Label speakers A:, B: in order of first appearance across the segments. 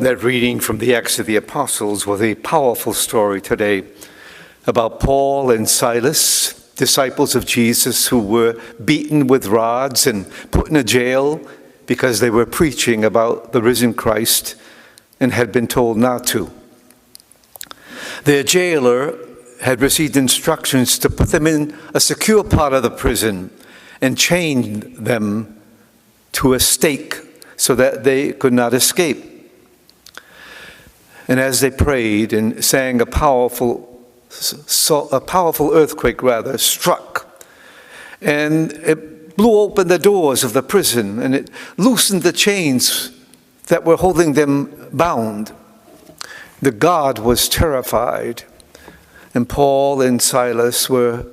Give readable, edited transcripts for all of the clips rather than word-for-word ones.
A: That reading from the Acts of the Apostles was a powerful story today about Paul and Silas, disciples of Jesus who were beaten with rods and put in a jail because they were preaching about the risen Christ and had been told not to. Their jailer had received instructions to put them in a secure part of the prison and chain them to a stake so that they could not escape. And as they prayed and sang, a powerful earthquake struck, and it blew open the doors of the prison, and it loosened the chains that were holding them bound. The guard was terrified, and Paul and Silas were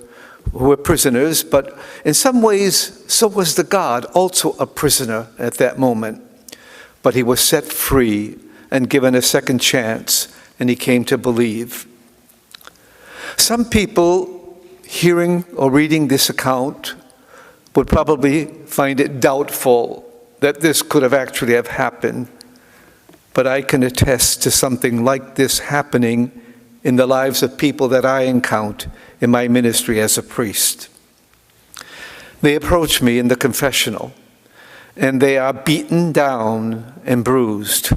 A: prisoners, but in some ways, so was the guard, also a prisoner at that moment. But he was set free and given a second chance, and he came to believe. Some people hearing or reading this account would probably find it doubtful that this could have actually have happened, but I can attest to something like this happening in the lives of people that I encounter in my ministry as a priest. They approach me in the confessional, and they are beaten down and bruised.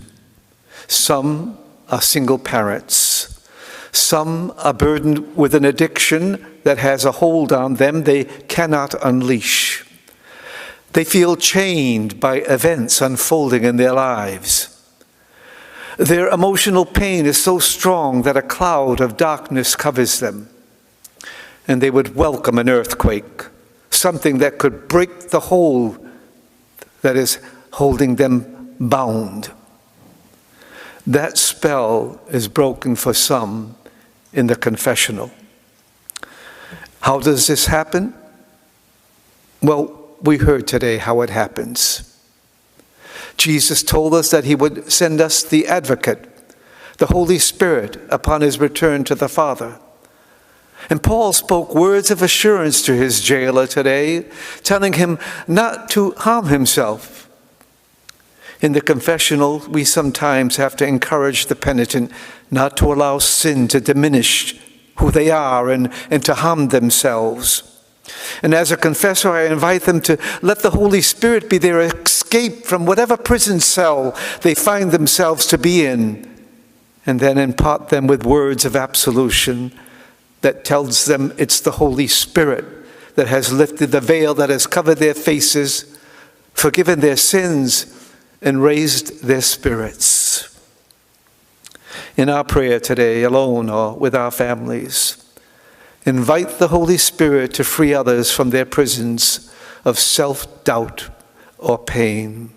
A: Some are single parents. Some are burdened with an addiction that has a hold on them they cannot unleash. They feel chained by events unfolding in their lives. Their emotional pain is so strong that a cloud of darkness covers them, and they would welcome an earthquake, something that could break the hold that is holding them bound. That spell is broken for some in the confessional. How does this happen? Well, we heard today how it happens. Jesus told us that he would send us the advocate, the Holy Spirit, upon his return to the Father. And Paul spoke words of assurance to his jailer today, telling him not to harm himself. In the confessional, we sometimes have to encourage the penitent not to allow sin to diminish who they are and to harm themselves. And as a confessor, I invite them to let the Holy Spirit be their escape from whatever prison cell they find themselves to be in, and then impart them with words of absolution that tells them it's the Holy Spirit that has lifted the veil that has covered their faces, forgiven their sins, and raised their spirits. In our prayer today, alone or with our families, invite the Holy Spirit to free others from their prisons of self-doubt or pain.